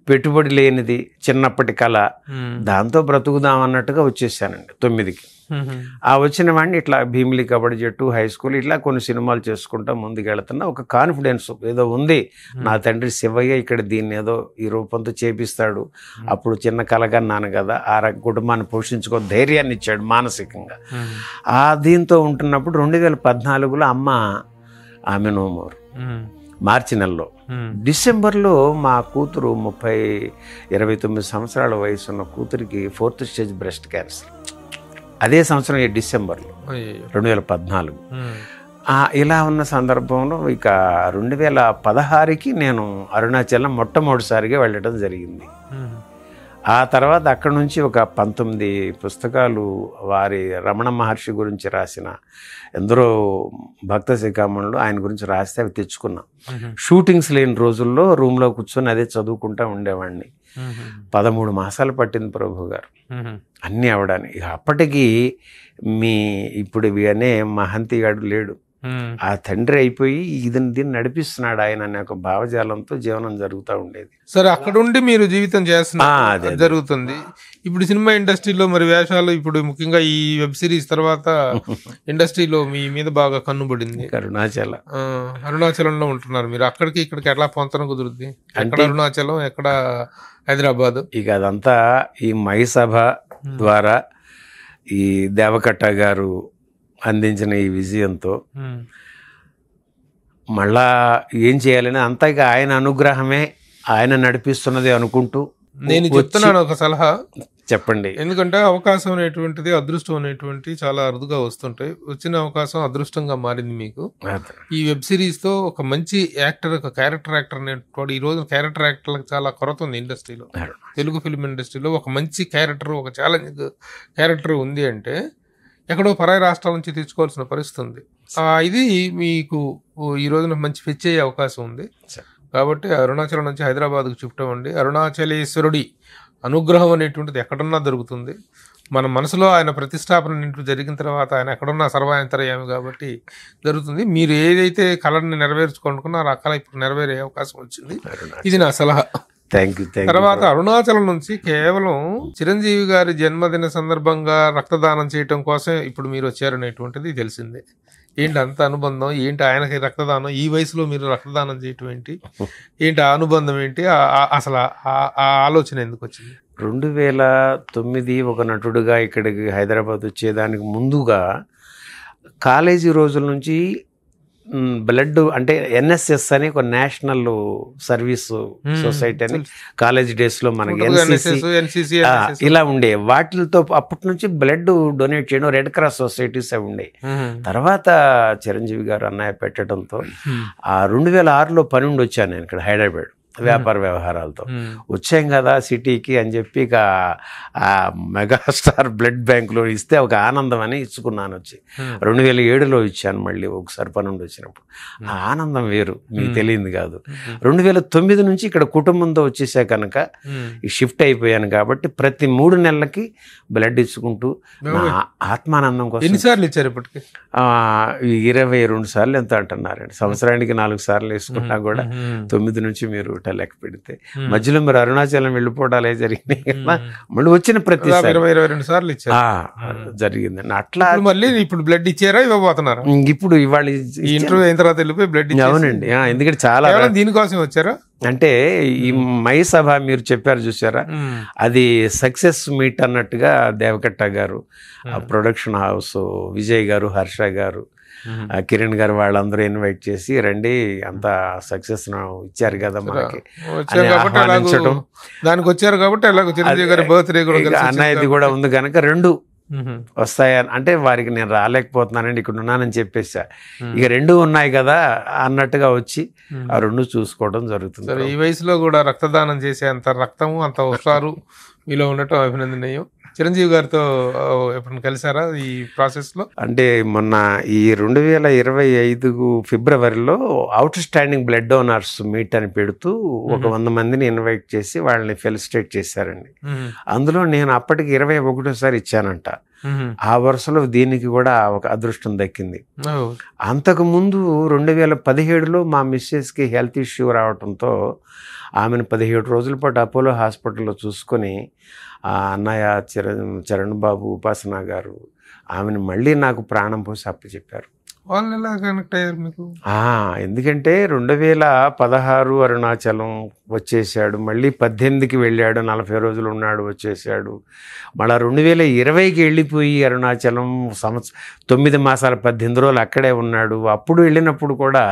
పెట్టుబడి లేనిది చిన్నప్పటి కళ, దాంతో బ్రతుకుదాం అన్నట్టుగా వచ్చేసానండి 9కి. ఆ వచ్చిన వాడిని ఇట్లా భీమిలీ కబడ్డీ జట్టు, హై స్కూల్, ఇట్లా కొన్ని సినిమాలు చేసుకుంటా ముందుకు వెళుతున్నా. ఒక కాన్ఫిడెన్స్ ఏదో ఉంది, నా తండ్రి శివయ్య ఇక్కడ దీన్ని ఏదో ఈ రూపంతో చేపిస్తాడు. అప్పుడు చిన్న కలగన్నాను కదా, ఆ కుటుంబాన్ని పోషించుకో ధైర్యాన్ని ఇచ్చాడు మానసికంగా. ఆ దీంతో ఉంటున్నప్పుడు 2014లో ఆమె నోమోరు మార్చి నెలలో. డిసెంబర్లో మా కూతురు 29 సంవత్సరాల వయసు ఉన్న కూతురికి 4th స్టేజ్ బ్రెస్ట్ క్యాన్సర్. అదే సంవత్సరం డిసెంబర్లో 2014. ఇలా ఉన్న సందర్భంలో ఇక 2016కి నేను అరుణాచలం మొట్టమొదటిసారిగా వెళ్ళడం జరిగింది. ఆ తర్వాత అక్కడ నుంచి ఒక 19 పుస్తకాలు వారి రమణ మహర్షి గురించి రాసిన ఎందరో భక్త శిఖామణులు ఆయన గురించి రాస్తే అవి తెచ్చుకున్నాం. షూటింగ్స్ లేని రోజుల్లో రూమ్లో కూర్చొని అదే చదువుకుంటా ఉండేవాడిని. 13 మాసాలు పట్టింది ప్రభు గారు అన్నీ అవడానికి. అప్పటికి ఇప్పుడు అనే మహంతి గాడు లేడు, ఆ తండ్రి అయిపోయి దీన్ని నడిపిస్తున్నాడు ఆయన అనే ఒక భావజాలంతో జీవనం జరుగుతూ ఉండేది. సరే, అక్కడ ఉండి మీరు జీవితం చేస్తున్నారు జరుగుతుంది. ఇప్పుడు సినిమా ఇండస్ట్రీలో మరి వేషాలు, ఇప్పుడు ముఖ్యంగా ఈ వెబ్ సిరీస్ తర్వాత ఇండస్ట్రీలో మీ మీద బాగా కన్నుబడింది. అరుణాచలంలో ఉంటున్నారు మీరు. అక్కడికి ఇక్కడికి ఎట్లా పొంతన కుదురుద్ది? ఎక్కడ అరుణాచలం, ఎక్కడ హైదరాబాద్? ఇక అదంతా ఈ మహిసభ ద్వారా ఈ దేవకట్ట గారు అందించిన ఈ విజయంతో మళ్ళా ఏం చేయాలని అంతా ఇక ఆయన అనుగ్రహమే, ఆయన నడిపిస్తున్నది అనుకుంటూ. నేను చెప్తున్నాను ఒక సలహా, చెప్పండి. ఎందుకంటే అవకాశం అనేటువంటిది, అదృష్టం అనేటువంటి చాలా అరుదుగా వస్తుంటాయి. వచ్చిన అవకాశం అదృష్టంగా మారింది మీకు. ఈ వెబ్ సిరీస్ తో ఒక మంచి యాక్టర్, ఒక క్యారెక్టర్ యాక్టర్ అనేటువంటి, ఈ రోజు క్యారెక్టర్ యాక్టర్లకు చాలా కొరత ఉంది ఇండస్ట్రీలో. తెలుగు ఫిల్మ్ ఇండస్ట్రీలో ఒక మంచి క్యారెక్టర్, ఒక ఛాలెంజ్ క్యారెక్టర్ ఉంది అంటే ఎక్కడో పరాయి రాష్ట్రాల నుంచి తెచ్చుకోవాల్సిన పరిస్థితి ఉంది. ఇది మీకు ఈ రోజున మంచి ఫెచ్ అయ్యే అవకాశం ఉంది. కాబట్టి అరుణాచలం నుంచి హైదరాబాద్కు షిఫ్ట్ అవ్వండి. అరుణాచలేశ్వరుడి అనుగ్రహం అనేటువంటిది ఎక్కడున్నా దొరుకుతుంది. మన మనసులో ఆయన ప్రతిష్టాపన జరిగిన తర్వాత ఆయన ఎక్కడున్నా సర్వాంతర్యామి కాబట్టి జరుగుతుంది. మీరు ఏదైతే కళని నెరవేర్చుకోనుకున్నారో ఆ కళ ఇప్పుడు నెరవేరే అవకాశం వచ్చింది. ఇది నా సలహా. Thank you. తర్వాత అరుణాచలం నుంచి కేవలం చిరంజీవి గారి జన్మదిన సందర్భంగా రక్తదానం చేయటం కోసం ఇప్పుడు మీరు వచ్చారనేటువంటిది తెలిసిందే. ఏంటి అంత అనుబంధం ఏంటి? ఆయనకి రక్తదానం ఈ వయసులో మీరు రక్తదానం చేయటం ఏంటి ఆ అనుబంధం ఏంటి? అసలు ఆ ఆలోచన ఎందుకు వచ్చింది? 2009 ఒక నటుడుగా ఇక్కడికి హైదరాబాద్ వచ్చేదానికి ముందుగా కాలేజీ రోజుల నుంచి బ్లడ్ అంటే ఎన్ఎస్ఎస్ అని ఒక నేషనల్ సర్వీస్ సొసైటీ అని కాలేజ్ డేస్ లో మనకి ఎన్సిసి ఇలా ఉండే వాటితో అప్పటి నుంచి బ్లడ్ డొనేట్ చేయడం రెడ్ క్రాస్ సొసైటీస్ అవి ఉండే. తర్వాత చిరంజీవి గారు అన్నయ్య పెట్టడంతో 2006లో పని ఉండి వచ్చాను నేను ఇక్కడ హైదరాబాద్ వ్యాపార వ్యవహారాలతో. వచ్చాం కదా సిటీకి అని చెప్పి ఇక ఆ మెగాస్టార్ బ్లడ్ బ్యాంకులో ఇస్తే ఒక ఆనందం అని ఇచ్చుకున్నాను. వచ్చి 2007లో ఇచ్చాను మళ్ళీ ఒకసారి పని ఉండి వచ్చినప్పుడు. ఆ ఆనందం వేరు, మీకు తెలియదు కాదు. 2009 నుంచి ఇక్కడ కుటుంబంతో వచ్చేసా కనుక ఈ షిఫ్ట్ అయిపోయాను కాబట్టి ప్రతి 3 నెలలకి బ్లడ్ ఇచ్చుకుంటూ ఆత్మానందం కోసం. ఎన్నిసార్లు ఇచ్చారు ఇప్పటికి? 22 సార్లు ఎంత అంటున్నారండి. సంవత్సరానికి 4 సార్లు వేసుకున్నా కూడా 9 నుంచి మీరు లెక్క పెడితే మధ్యలో మరి అరుణాచలం వెళ్ళిపోవడాలే జరిగినాయి కదా. మళ్ళీ వచ్చిన ప్రతిసారి 22 సార్లు జరిగిందండి. అట్లా మళ్ళీ ఇప్పుడు బ్లడ్ ఇచ్చారా ఇవ్వబోతున్నారా? ఇప్పుడు ఇవాళ ఇంటర్వ్యూ అయిన తర్వాత వెళ్ళిపోయి బ్లడ్. అవునండి, ఎందుకంటే చాలా దీనికోసం వచ్చారా అంటే ఈ మై సభ మీరు చెప్పారు చూసారా, అది సక్సెస్ మీట్ అన్నట్టుగా దేవకట్ట గారు, ప్రొడక్షన్ హౌస్ విజయ్ గారు, హర్ష గారు, కిరణ్ గారు వాళ్ళందరూ ఇన్వైట్ చేసి రండి అంత సక్సెస్ ఇచ్చారు కదా మనకి ఆహ్వానించడం. దానికి వచ్చారు కాబట్టి చిరంజీవి గారి బర్త్డే అన్నయ్యది కూడా ఉంది కనుక 2 వస్తాయని అంటే వారికి నేను రాలేకపోతున్నానండి ఇక్కడ ఉన్నానని చెప్పేసా. ఇక 2 ఉన్నాయి కదా అన్నట్టుగా వచ్చి ఆ 2 చూసుకోవడం జరుగుతుంది. ఈ వయసులో కూడా రక్తదానం చేసే అంత రక్తము అంత హుషారు మీలో ఉండటం అభినందనీయం. చిరంజీవి గారితో ఎప్పుడు కలిసారా ఈ ప్రాసెస్ లో? అంటే మొన్న ఈ 2025 ఫిబ్రవరిలో out standing blood donors meet అని పెడుతూ ఒక 100 మందిని ఇన్వైట్ చేసి వాళ్ళని ఫెలిసిటేట్ చేశారండి. అందులో నేను అప్పటికి 21సారి ఇచ్చానంట. ఆ వరుసలో దీనికి కూడా ఒక అదృష్టం దక్కింది. అంతకుముందు 2017లో మా మిస్సెస్కి హెల్త్ ఇష్యూ రావడంతో ఆమెను 17 రోజుల పాటు అపోలో హాస్పిటల్లో చూసుకొని అన్నయ్య చరణ్ బాబు, ఉపాసన గారు ఆమెను మళ్ళీ నాకు ప్రాణం పోసి అప్పచెప్పారు. వాళ్ళు ఎలా కనెక్ట్ అయ్యారు మీకు? ఎందుకంటే 2016 అరుణాచలం వచ్చేసాడు, మళ్ళీ 18కి వెళ్ళాడు, 40 రోజులు ఉన్నాడు వచ్చేసాడు. మళ్ళీ 2020కి వెళ్ళిపోయి అరుణాచలం 9 మాసాల 18 రోజులు అక్కడే ఉన్నాడు. అప్పుడు వెళ్ళినప్పుడు కూడా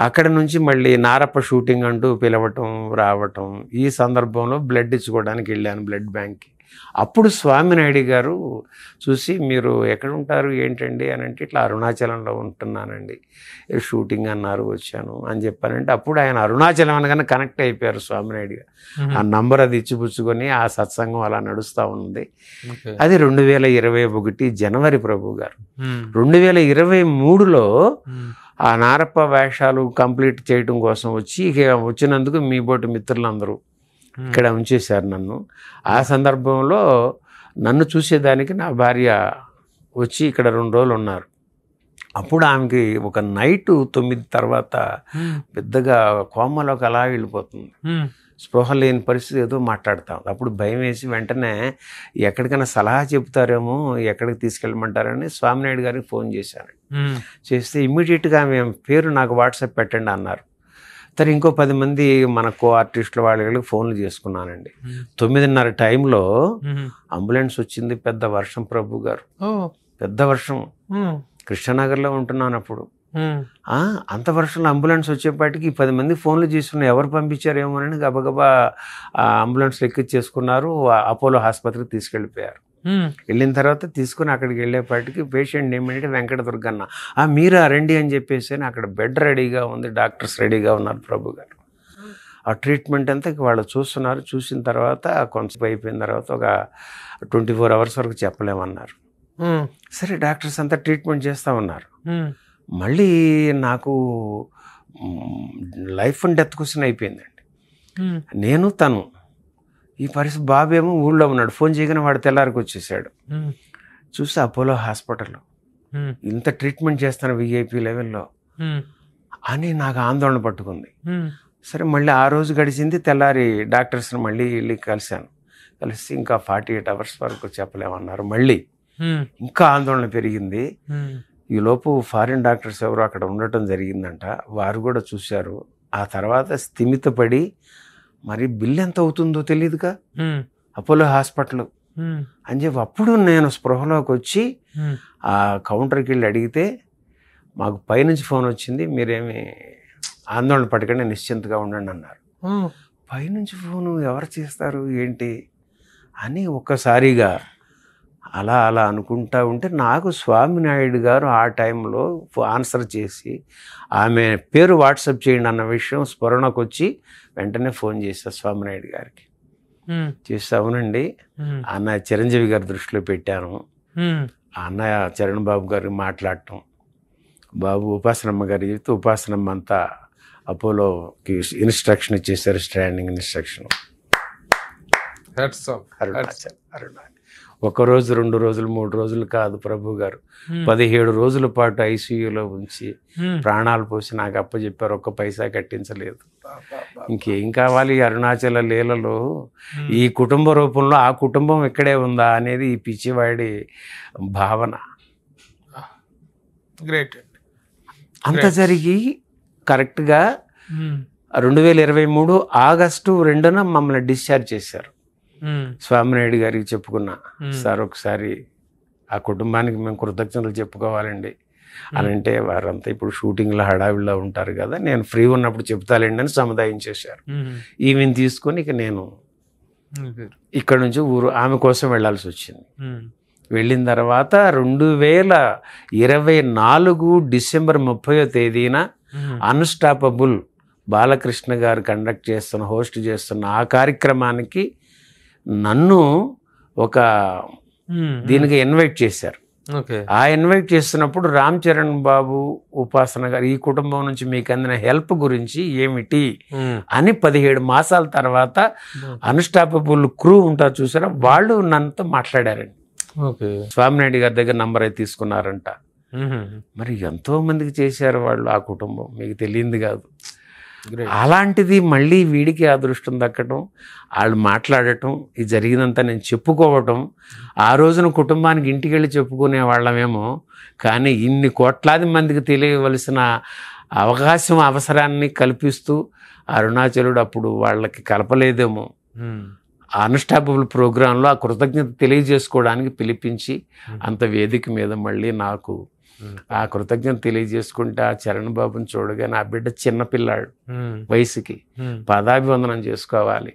అక్కడ నుంచి మళ్ళీ నారప్ప షూటింగ్ అంటూ పిలవటం రావటం. ఈ సందర్భంలో బ్లడ్ ఇచ్చుకోవడానికి వెళ్ళాను బ్లడ్ బ్యాంక్కి. అప్పుడు స్వామినాయుడు గారు చూసి మీరు ఎక్కడ ఉంటారు ఏంటండి అని అంటే ఇట్లా అరుణాచలంలో ఉంటున్నానండి, షూటింగ్ అన్నారు వచ్చాను అని చెప్పానంటే అప్పుడు ఆయన అరుణాచలం అనగానే కనెక్ట్ అయిపోయారు స్వామినాయుడు గారు. ఆ నంబర్ అది ఇచ్చిపుచ్చుకొని ఆ సత్సంగం అలా నడుస్తూ ఉంది. అది 2021 జనవరి ప్రభు గారు. 2023లో ఆ నారప్ప వేషాలు కంప్లీట్ చేయడం కోసం వచ్చి వచ్చినందుకు మీ బోటి మిత్రులందరూ ఇక్కడ ఉంచేశారు నన్ను. ఆ సందర్భంలో నన్ను చూసేదానికి నా భార్య వచ్చి ఇక్కడ 2 రోజులు ఉన్నారు. అప్పుడు ఆమెకి ఒక నైట్ 9 తర్వాత పెద్దగా కోమలోకి అలా వెళ్ళిపోతుంది, స్పృహ లేని పరిస్థితి, ఏదో మాట్లాడుతాం. అప్పుడు భయం వేసి వెంటనే ఎక్కడికైనా సలహా చెప్తారేమో, ఎక్కడికి తీసుకెళ్ళమంటారని స్వామినాయుడు గారికి ఫోన్ చేశాను. చేస్తే ఇమ్మీడియట్గా మేము పేరు నాకు వాట్సాప్ పెట్టండి అన్నారు. సరే ఇంకో 10 మంది మన కో ఆర్టిస్టుల వాళ్ళకి ఫోన్లు చేసుకున్నానండి. 9:30 టైంలో అంబులెన్స్ వచ్చింది. పెద్ద వర్షం ప్రభు గారు, పెద్ద వర్షం. కృష్ణనగర్లో ఉంటున్నాను అప్పుడు. అంత వర్షంలో అంబులెన్స్ వచ్చేపాటికి 10 మంది ఫోన్లు చేస్తున్నారు, ఎవరు పంపించారేమోనని గబగబా అంబులెన్స్ ఎక్కిచ్చేసుకున్నారు, అపోలో ఆసుపత్రికి తీసుకెళ్ళిపోయారు. వెళ్ళిన తర్వాత తీసుకుని అక్కడికి వెళ్ళేపాటికి పేషెంట్ నేమ్ ఏంటంటే వెంకట దుర్గన్న. మీరా రండి అని చెప్పేసి అక్కడ బెడ్ రెడీగా ఉంది, డాక్టర్స్ రెడీగా ఉన్నారు ప్రభు గారు. ఆ ట్రీట్మెంట్ అంతా వాళ్ళు చూస్తున్నారు. చూసిన తర్వాత కొంచెం అయిపోయిన తర్వాత ఒక 24 hours వరకు చెప్పలేమన్నారు. సరే డాక్టర్స్ అంతా ట్రీట్మెంట్ చేస్తూ ఉన్నారు. మళ్ళీ నాకు లైఫ్ అండ్ డెత్ క్వశ్చన్ అయిపోయిందండి. నేను తను ఈ పరిస్థితి, బాబేమో ఊళ్ళో ఉన్నాడు, ఫోన్ చేయగానే వాడు తెల్లారికి వచ్చేసాడు. చూస్తే అపోలో హాస్పిటల్లో ఇంత ట్రీట్మెంట్ చేస్తాను విఐపి లెవెల్లో అని నాకు ఆందోళన పట్టుకుంది. సరే మళ్ళీ ఆ రోజు గడిచింది, తెల్లారి డాక్టర్స్ని మళ్ళీ వెళ్ళి కలిశాను. కలిసి ఇంకా 48 hours వరకు చెప్పలేమన్నారు. మళ్ళీ ఇంకా ఆందోళన పెరిగింది. ఈలోపు ఫారిన్ డాక్టర్స్ ఎవరు అక్కడ ఉండటం జరిగిందంట, వారు కూడా చూశారు. ఆ తర్వాత స్థిమితపడి మరి బిల్ ఎంత అవుతుందో తెలియదుగా అపోలో హాస్పిటల్ అని చెప్పి అప్పుడు నేను స్పృహలోకి వచ్చి ఆ కౌంటర్కి వెళ్ళి అడిగితే మాకు పైనుంచి ఫోన్ వచ్చింది, మీరేమి ఆందోళన పడకండి, నిశ్చింతగా ఉండండి అన్నారు. పైనుంచి ఫోను ఎవరు చేస్తారు ఏంటి అని ఒక్కసారిగా అలా అలా అనుకుంటా ఉంటే నాకు స్వామినాయుడు గారు ఆ టైంలో ఆన్సర్ చేసి ఆమె పేరు వాట్సాప్ చేయండి అన్న విషయం స్ఫురణకు వచ్చి వెంటనే ఫోన్ చేశా స్వామినాయుడు గారికి. చేసి అవునండి అన్నయ్య చిరంజీవి గారి దృష్టిలో పెట్టాను, అన్నయ్య చరణ్ బాబు గారికి మాట్లాడటం, బాబు ఉపాసనమ్మ గారు చెప్తే ఉపాసనమ్మ అంతా అపోలోకి ఇన్స్ట్రక్షన్ ఇచ్చేసారు, స్టాండింగ్ ఇన్స్ట్రక్షన్. ఒక రోజు 2 రోజులు 3 రోజులు కాదు, ప్రభు గారు 17 రోజుల పాటు ఐసీయూలో ఉంచి ప్రాణాలు పోసి నాకు అప్పచెప్పారు, ఒక్క పైసా కట్టించలేదు. ఇంకేం కావాలి అరుణాచల లీలలో, ఈ కుటుంబ రూపంలో ఆ కుటుంబం ఇక్కడే ఉందా అనేది ఈ పిచ్చివాడి భావన. గ్రేట్. అంత జరిగి కరెక్ట్గా 2023 ఆగస్టు 2న మమ్మల్ని డిశ్చార్జ్ చేశారు. స్వామినాయుడు గారికి చెప్పుకున్నా, సార్ ఒకసారి ఆ కుటుంబానికి మేము కృతజ్ఞతలు చెప్పుకోవాలండి అని అంటే, వారంతా ఇప్పుడు షూటింగ్లో హడావిడిలో ఉంటారు కదా, నేను ఫ్రీ ఉన్నప్పుడు చెప్తాలేండి అని సముదాయించేశారు. ఈమెను తీసుకొని ఇక నేను ఇక్కడ నుంచి ఆమె కోసం వెళ్ళాల్సి వచ్చింది. వెళ్ళిన తర్వాత 2024 డిసెంబర్ 30వ తేదీన అన్స్టాపబుల్ బాలకృష్ణ గారు హోస్ట్ చేస్తున్న ఆ కార్యక్రమానికి నన్ను ఒక దీనికి ఇన్వైట్ చేశారు. ఆ ఇన్వైట్ చేస్తున్నప్పుడు రామ్ చరణ్ బాబు, ఉపాసన గారు ఈ కుటుంబం నుంచి మీకు అందిన హెల్ప్ గురించి ఏమిటి అని 17 మాసాల తర్వాత అన్స్టాపబుల్ క్రూ ఉంటారు చూసారా, వాళ్ళు నన్నతో మాట్లాడారండి. స్వామినాయుడు గారి దగ్గర నంబర్ అయితే తీసుకున్నారంట. మరి ఎంతో మందికి చేశారు వాళ్ళు ఆ కుటుంబం, మీకు తెలియంది కాదు. అలాంటిది మళ్ళీ వీడికి అదృష్టం దక్కటం, వాళ్ళు మాట్లాడటం, ఇది జరిగినంత నేను చెప్పుకోవటం. ఆ రోజున కుటుంబానికి ఇంటికి వెళ్ళి చెప్పుకునే వాళ్ళమేమో, కానీ ఇన్ని కోట్లాది మందికి తెలియవలసిన అవసరాన్ని కల్పిస్తూ అరుణాచలుడు అప్పుడు వాళ్ళకి కలపలేదేమో. అన్స్టాపబుల్ ప్రోగ్రాంలో ఆ కృతజ్ఞత తెలియజేసుకోవడానికి పిలిపించి అంత వేదిక మీద మళ్ళీ నాకు ఆ కృతజ్ఞత తెలియజేసుకుంటే ఆ చరణ్ బాబుని చూడగానే ఆ బిడ్డ చిన్నపిల్లాడు వయసుకి పాదాభివందనం చేసుకోవాలి,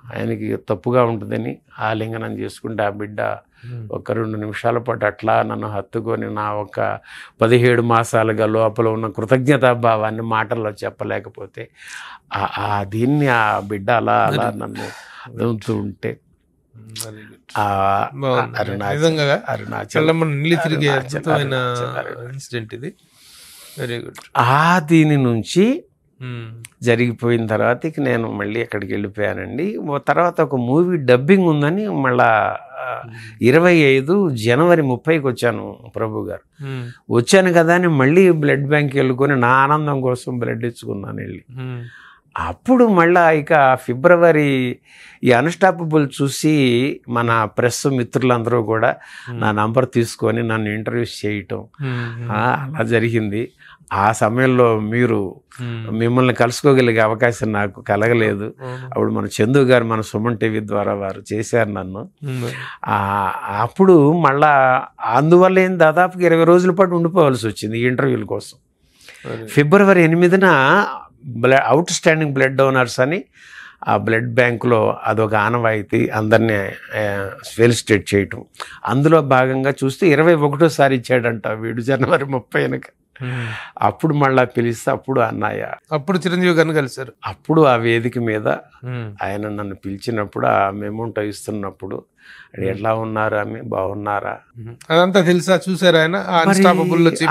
ఆయనకి తప్పుగా ఉంటుందని ఆలింగనం చేసుకుంటే ఆ బిడ్డ ఒక 2 నిమిషాల పాటు అట్లా నన్ను హత్తుకొని నా ఒక 17 మాసాలుగా లోపల ఉన్న కృతజ్ఞతాభావాన్ని మాటల్లో చెప్పలేకపోతే దీన్ని ఆ బిడ్డ అలా అలా నన్ను అదుతూ ఉంటే దీని నుంచి జరిగిపోయిన తర్వాత ఇక నేను మళ్ళీ అక్కడికి వెళ్ళిపోయానండి. తర్వాత ఒక మూవీ డబ్బింగ్ ఉందని మళ్ళా 25 జనవరి 30కి వచ్చాను ప్రభు గారు. వచ్చాను కదా అని మళ్ళీ బ్లడ్ బ్యాంక్ వెళ్ళుకొని నా ఆనందం కోసం బ్లడ్ ఇచ్చుకున్నాను వెళ్ళి. అప్పుడు మళ్ళా ఇక ఫిబ్రవరి ఈ అన్స్టాపబుల్ చూసి మన ప్రెస్ మిత్రులందరూ కూడా నా నంబర్ తీసుకొని నన్ను ఇంటర్వ్యూస్ చేయటం అలా జరిగింది. ఆ సమయంలో మిమ్మల్ని కలుసుకోగలిగే అవకాశం నాకు కలగలేదు. అప్పుడు మన చందు గారు మన సుమన్ టీవీ ద్వారా వారు చేశారు నన్ను. అప్పుడు మళ్ళా అందువల్ల దాదాపుగా 20 రోజుల పాటు ఉండిపోవాల్సి వచ్చింది ఈ ఇంటర్వ్యూల కోసం. ఫిబ్రవరి 8న అవుట్ స్టాండింగ్ బ్లడ్ డోనర్స్ అని ఆ బ్లడ్ బ్యాంకులో అదొక ఆనవాయితీ, అందరినీ ఫెలిసిటేట్ చేయటం. అందులో భాగంగా చూస్తే 21వ సారి ఇచ్చాడంట వీడు జనవరి 30న. అప్పుడు మళ్ళా పిలిస్తే అప్పుడు అన్నయ్య. అప్పుడు చిరంజీవి గారిని కలిశారు. అప్పుడు ఆ వేదిక మీద ఆయన నన్ను పిలిచినప్పుడు ఆ మెమోంటో ఇస్తున్నప్పుడు ఎట్లా ఉన్నారు ఆమె, బాగున్నారా, అదంతా తెలుసా, చూసారు ఆయన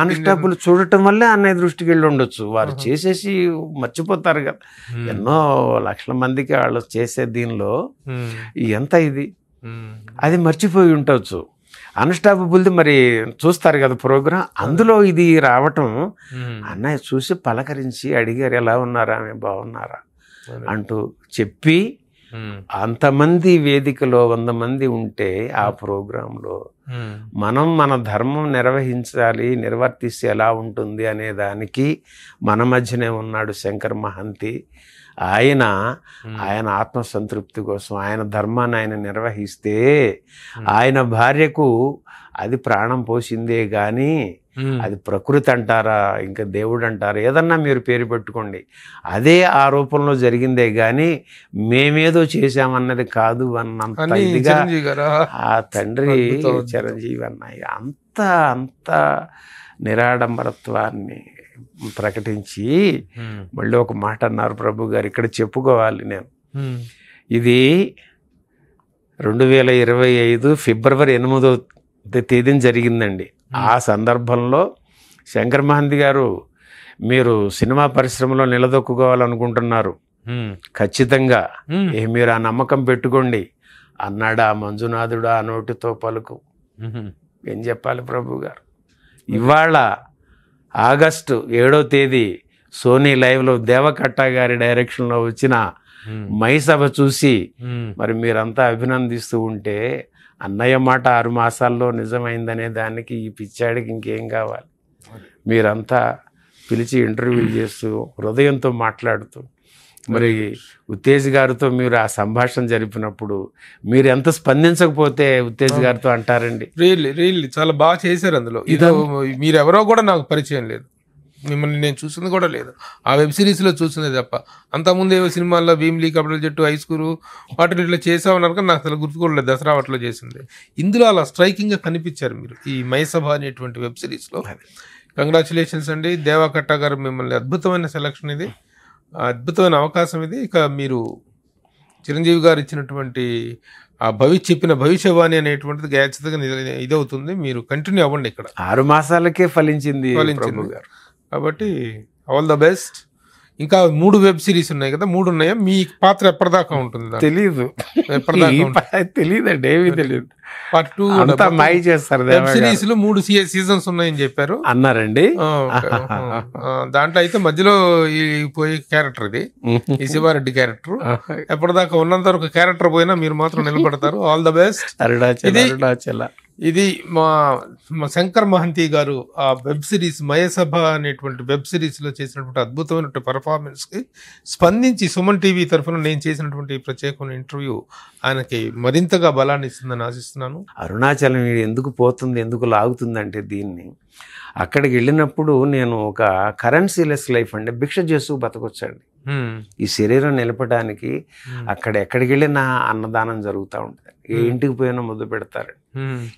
అన్స్టాపుల్ చూడటం వల్లే అన్నయ్య దృష్టికి వెళ్ళి ఉండొచ్చు. వారు చేసేసి మర్చిపోతారు కదా, ఎన్నో లక్షల మందికి వాళ్ళు చేసే దీనిలో ఎంత ఇది అది మర్చిపోయి ఉండొచ్చు. అన్స్టాపబుల్ది మరి చూస్తారు కదా ప్రోగ్రాం, అందులో ఇది రావటం అన్నయ్య చూసి పలకరించి అడిగారు, ఎలా ఉన్నారా ఆమె, బాగున్నారా అంటూ చెప్పి, అంతమంది వేదికలో 100 మంది ఉంటే ఆ ప్రోగ్రాంలో మనం మన ధర్మం నిర్వర్తిస్తే ఎలా ఉంటుంది అనే దానికి మన మధ్యనే ఉన్నాడు శంకర్ మహంతి. ఆయన ఆత్మసంతృప్తి కోసం ఆయన ధర్మాన్ని ఆయన నిర్వహిస్తే ఆయన భార్యకు అది ప్రాణం పోసిందే గాని అది ప్రకృతి అంటారా ఇంకా దేవుడు అంటారా ఏదన్నా మీరు పేరు పెట్టుకోండి, అదే ఆ రూపంలో జరిగిందే గాని మేమేదో చేశామన్నది కాదు అన్నంత ఇదిగా ఆ తండ్రి చిరంజీవి అన్నయ్య అంత నిరాడంబరత్వాన్ని ప్రకటించి మళ్ళీ ఒక మాట అన్నారు ప్రభు గారు, ఇక్కడ చెప్పుకోవాలి నేను. ఇది 2025 ఫిబ్రవరి 8వ తేదీన జరిగిందండి. ఆ సందర్భంలో శంకర్ మహంతి గారు, మీరు సినిమా పరిశ్రమలో నిలదొక్కుకోవాలనుకుంటున్నారు, ఖచ్చితంగా మీరు ఆ నమ్మకం పెట్టుకోండి అన్నాడు ఆ మంజునాథుడు ఆ నోటితో పలుకు. ఏం చెప్పాలి ప్రభు గారు. ఇవాళ ఆగస్టు 7వ తేదీ సోనీ లైవ్లో దేవకట్ట గారి డైరెక్షన్లో వచ్చిన మైసభ చూసి మరి మీరంతా అభినందిస్తూ ఉంటే అన్నయ్య మాట 6 మాసాల్లో నిజమైందనే దానికి ఈ పిచ్చాడికి ఇంకేం కావాలి. మీరంతా పిలిచి ఇంటర్వ్యూలు చేస్తూ హృదయంతో మాట్లాడుతూ మరి ఉత్తేజ్ గారితో మీరు ఆ సంభాషణ జరిపినప్పుడు మీరు ఎంత స్పందించకపోతే ఉత్తేజ్ గారితో అంటారండి. రియల్లీ చాలా బాగా చేశారు. అందులో మీరెవరో కూడా నాకు పరిచయం లేదు, మిమ్మల్ని నేను చూసింది కూడా లేదు, ఆ వెబ్ సిరీస్లో చూసింది తప్ప. అంతకుముందు ఏవో సినిమాల్లో భీమ్లీ, కబడ్డీ జట్టు, హై స్కూల్ వాటిని ఇట్లా చేసామన్నారు కానీ నాకు అసలు గుర్తుకోలేదు. దసరా వాటిలో చేసింది. ఇందులో అలా స్ట్రైకింగ్గా కనిపించారు మీరు ఈ మైసభ అనేటువంటి వెబ్ సిరీస్లో. కంగ్రాచులేషన్స్ అండి దేవకట్ట గారు, మిమ్మల్ని అద్భుతమైన సెలక్షన్ ఇది, అద్భుతమైన అవకాశం ఇది. ఇక మీరు చిరంజీవి గారు ఇచ్చినటువంటి ఆ చెప్పిన భవిష్యవాణి అనేటువంటిది ఖచ్చితంగా ఇదవుతుంది. మీరు కంటిన్యూ అవ్వండి. ఇక్కడ 6 మాసాలకే ఫలించింది కాబట్టి ఆల్ ద బెస్ట్. ఇంకా 3 వెబ్ సిరీస్ ఉన్నాయి కదా, 3 ఉన్నాయా? మీ పాత్ర ఎప్పటిదాకా ఉంటుంది? తెలీదు, తెలియదండి, ఏమీ తెలియదు. పార్ట్ 2 చేస్తారు. వెబ్ సిరీస్ లో 3 సీజన్స్ ఉన్నాయని చెప్పారు అన్నారండి. దాంట్లో అయితే మధ్యలో పోయే క్యారెక్టర్ ఇది, ఈ శివారెడ్డి క్యారెక్టర్. ఎప్పటిదాకా ఉన్నంత వరకు క్యారెక్టర్ పోయినా మీరు మాత్రం నిలబడతారు. All the best. ఇది మా శంకర్ మహంతి గారు ఆ వెబ్ సిరీస్ మయసభ అనేటువంటి వెబ్ సిరీస్ లో చేసినటువంటి అద్భుతమైనటువంటి పర్ఫార్మెన్స్ కి స్పందించి సుమన్ టీవీ తరఫున నేను చేసినటువంటి ప్రత్యేకమైన ఇంటర్వ్యూ ఆయనకి మరింతగా బలాన్ని ఇస్తుందని ఆశిస్తున్నాను. అరుణాచలం ఎందుకు పోతుంది, ఎందుకు లాగుతుంది అంటే దీన్ని అక్కడికి వెళ్ళినప్పుడు నేను ఒక కరెన్సీలెస్ లైఫ్ అండి, భిక్ష చేస్తూ బతకొచ్చండి. ఈ శరీరం నిలపడానికి అక్కడ ఎక్కడికి వెళ్ళినా అన్నదానం జరుగుతూ ఉంటుంది, ఏ ఇంటికి పోయినా ముద్దు పెడతారు.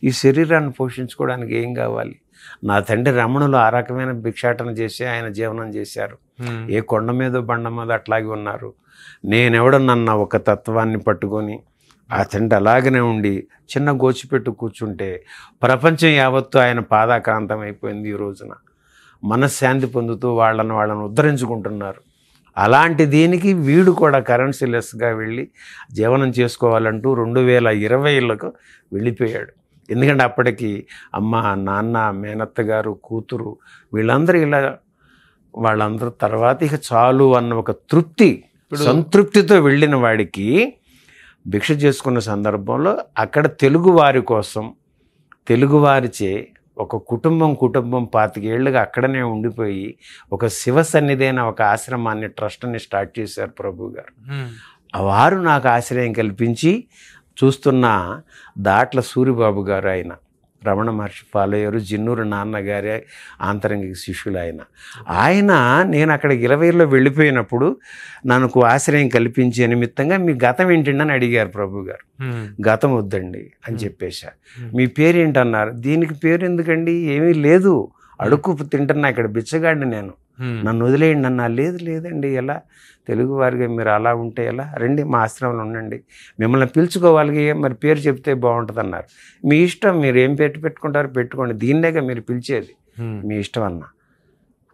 ఈ శరీరాన్ని పోషించుకోవడానికి ఏం కావాలి? నా తండ్రి రమణులు ఆ రకమైన భిక్షాటన చేసి ఆయన జీవనం చేశారు. ఏ కొండ మీద బండ మీద అట్లాగే ఉన్నారు. నేనెవడనన్నా ఒక తత్వాన్ని పట్టుకొని ఆ తండ్రి అలాగనే ఉండి చిన్న గోచిపెట్టు కూర్చుంటే ప్రపంచం యావత్తు ఆయన పాదాక్రాంతం అయిపోయింది. ఈ రోజున మనశ్శాంతి పొందుతూ వాళ్ళని ఉద్ధరించుకుంటున్నారు. అలాంటి దీనికి వీడు కూడా కరెన్సీలెస్గా వెళ్ళి జీవనం చేసుకోవాలంటూ 2020లకు వెళ్ళిపోయాడు. ఎందుకంటే అప్పటికి అమ్మ, నాన్న, మేనత్త గారు, కూతురు వీళ్ళందరూ వాళ్ళందరూ తర్వాత ఇక చాలు అన్న ఒక సంతృప్తితో వెళ్ళిన వాడికి భిక్ష చేసుకున్న సందర్భంలో అక్కడ తెలుగువారి కోసం తెలుగువారిచే ఒక కుటుంబం 25 ఏళ్ళుగా అక్కడనే ఉండిపోయి ఒక శివ సన్నిధైన ఒక ఆశ్రమాన్ని, ట్రస్ట్ని స్టార్ట్ చేశారు ప్రభు గారు. వారు నాకు ఆశ్రయం కల్పించి చూస్తున్న దాట్ల సూరిబాబు గారు, ఆయన రమణ మహర్షి ఫాలో అయ్యారు, జిన్నూరు నాన్నగారి ఆంతరంగిక శిష్యులు ఆయన నేను అక్కడికి 20లో వెళ్ళిపోయినప్పుడు నాకు ఆశ్రయం కల్పించే నిమిత్తంగా మీ గతం ఏంటండి అని అడిగారు ప్రభు గారు. గతం వద్దండి అని చెప్పేశారు. మీ పేరేంటన్నారు. దీనికి పేరు ఎందుకండి, ఏమీ లేదు, అడుక్కు తింటున్నా, ఇక్కడ బిచ్చగాడిని నేను, నన్ను వదిలేయండి అన్నా. లేదండి, ఎలా తెలుగు వారిగా మీరు అలా ఉంటే ఎలా, రండి మా ఆశ్రమంలో ఉండండి, మిమ్మల్ని పిలుచుకోవాలి, మరి పేరు చెప్తే బాగుంటుంది అన్నారు. మీ ఇష్టం, మీరు ఏం పెట్టుకుంటారో పెట్టుకోండి, దీన్నేగా మీరు పిలిచేది, మీ ఇష్టం అన్న.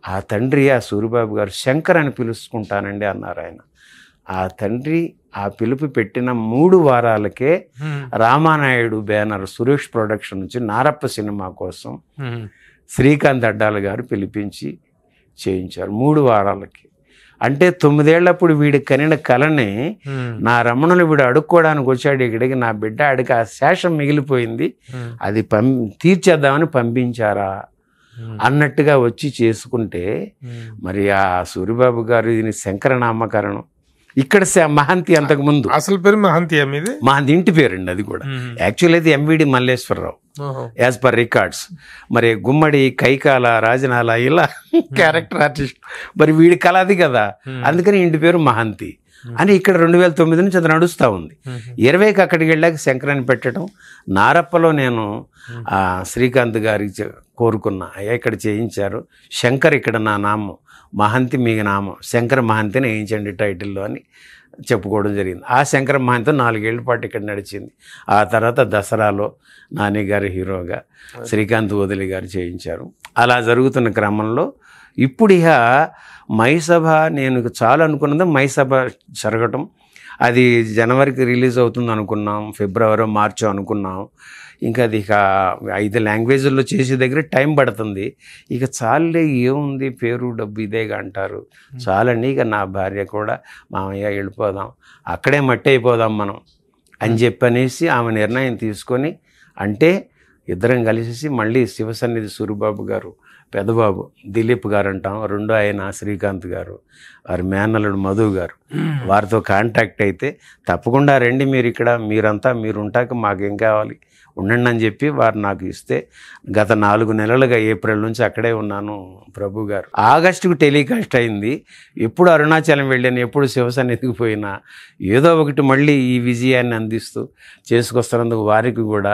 ఆ తండ్రి, ఆ సూరిబాబు గారు శంకర్ అని పిలుచుకుంటానండి అన్నారు ఆయన. ఆ తండ్రి ఆ పిలుపు పెట్టిన 3 వారాలకే రామానాయుడు బ్యానర్ సురేష్ ప్రొడక్షన్ నుంచి నారప్ప సినిమా కోసం శ్రీకాంత్ అడ్డాల గారు పిలిపించి చేయించారు 3 వారాలకి. అంటే 9 ఏళ్లప్పుడు వీడి కనిన కళని నా రమణులు వీడు అడుక్కోవడానికి వచ్చాడు ఇక్కడికి, నా బిడ్డ అడిగి ఆ శేషం మిగిలిపోయింది, అది తీర్చేద్దామని పంపించారా అన్నట్టుగా వచ్చి చేసుకుంటే, మరి ఆ సూరిబాబు గారు దీని శంకర నామకరణం. ఇక్కడ మహంతి అంతకు ముందు అసలు పేరు మహంతి, మీది మహంతి ఇంటి పేరండి, అది కూడా యాక్చువల్ అయితే ఎంవిడి మల్లేశ్వరరావు యాజ్ పర్ రికార్డ్స్. మరి గుమ్మడి, కైకాల, రాజనాల ఇలా క్యారెక్టర్ ఆర్టిస్ట్, మరి వీడి కళ అది కదా, అందుకని ఇంటి పేరు మహంతి అని ఇక్కడ 2009 నుంచి అది నడుస్తూ ఉంది. 20కి అక్కడికి వెళ్ళాక శంకరాన్ని పెట్టడం. నారప్పలో నేను శ్రీకాంత్ గారికి కోరుకున్నా, అయ్యా ఇక్కడ చేయించారు, శంకర్ ఇక్కడ నా నామం, మహంతి మీ నామం, శంకర మహంతిని వేయించండి టైటిల్లో అని చెప్పుకోవడం జరిగింది. ఆ శంకర మహంతి 4 ఏళ్ల పాటు ఇక్కడ నడిచింది. ఆ తర్వాత దసరాలో నాని గారి హీరోగా శ్రీకాంత్ వదిలి గారు చేయించారు. అలా జరుగుతున్న క్రమంలో ఇప్పుడు ఇక మైసభ, నేను చాలా అనుకున్నది మైసభ జరగటం, అది జనవరికి రిలీజ్ అవుతుంది అనుకున్నాం, ఫిబ్రవరి మార్చో అనుకున్నాం. ఇంకా అది ఇక 5 లాంగ్వేజ్ల్లో చేసే దగ్గర టైం పడుతుంది. ఇక చాలే, ఏముంది పేరు డబ్బు ఇదేగా అంటారు, చాలండి. ఇక నా భార్య కూడా మామయ్య వెళ్ళిపోదాం, అక్కడే మట్టి అయిపోదాం మనం అని చెప్పనేసి ఆమె నిర్ణయం తీసుకొని, అంటే ఇద్దరం కలిసి మళ్ళీ శివసన్నిధి సూరిబాబు గారు, పెద్దబాబు దిలీప్ గారు అంటాం, రెండో ఆయన శ్రీకాంత్ గారు, వారి మేనల్లుడు మధు గారు, వారితో కాంటాక్ట్ అయితే తప్పకుండా రండి మీరు ఇక్కడ, మీరంతా మీరు ఉంటాక మాకేం కావాలి ఉండండి అని చెప్పి వారు నాకు ఇస్తే, గత 4 నెలలుగా ఏప్రిల్ నుంచి అక్కడే ఉన్నాను ప్రభు గారు. ఆగస్టుకు టెలికాస్ట్ అయింది. ఎప్పుడు అరుణాచలం వెళ్ళాను, ఎప్పుడు శివసన్నిధికి పోయినా ఏదో ఒకటి మళ్ళీ ఈ విజయాన్ని అందిస్తూ చేసుకొస్తున్నందుకు వారికి కూడా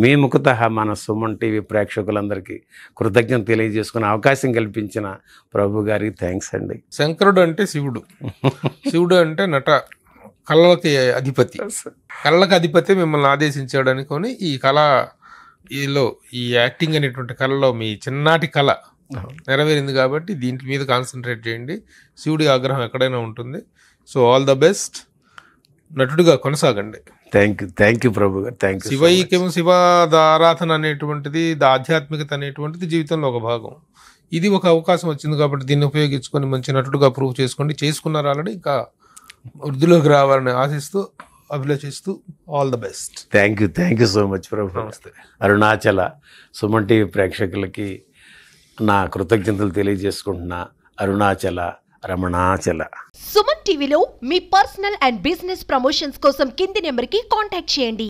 మీ ముఖతః మన సుమన్ టీవీ ప్రేక్షకులందరికీ కృతజ్ఞత తెలియజేసుకునే అవకాశం కల్పించిన ప్రభు గారికి థ్యాంక్స్ అండి. శంకరుడు అంటే శివుడు, శివుడు అంటే నట కళలకి అధిపతి, కళలకు అధిపతి మిమ్మల్ని ఆదేశించాడు అనుకొని ఈ కళలో, ఈ యాక్టింగ్ అనేటువంటి కళలో మీ చిన్ననాటి కళ నెరవేరింది కాబట్టి దీంట్ మీద కాన్సన్ట్రేట్ చేయండి. శివుడి ఆగ్రహం ఎక్కడైనా ఉంటుంది. సో ఆల్ ద బెస్ట్, నటుడిగా కొనసాగండి. థ్యాంక్ యూ ప్రభు గారు, థ్యాంక్ యూ. శివైక్యం, శివ ఆరాధన అనేటువంటిది, ఆధ్యాత్మికత అనేటువంటిది జీవితంలో ఒక భాగం. ఇది ఒక అవకాశం వచ్చింది కాబట్టి దీన్ని ఉపయోగించుకొని మంచి నటుడుగా ప్రూవ్ చేసుకోండి. చేసుకున్నారు ఆల్రెడీ, ఇంకా వృద్ధిలోకి రావాలని ఆశిస్తూ, అభిలషిస్తూ all the best. Thank you so much Prabhu. నమస్తే. అరుణాచల సుమన్ టీవీ ప్రేక్షకులకి నా కృతజ్ఞతలు తెలియజేసుకుంటున్నా. అరుణాచల, రమణాచల. సుమన్ టీవీలో మీ పర్సనల్ అండ్ బిజినెస్ ప్రమోషన్స్ కోసం కింది నెంబర్కి కాంటాక్ట్ చేయండి.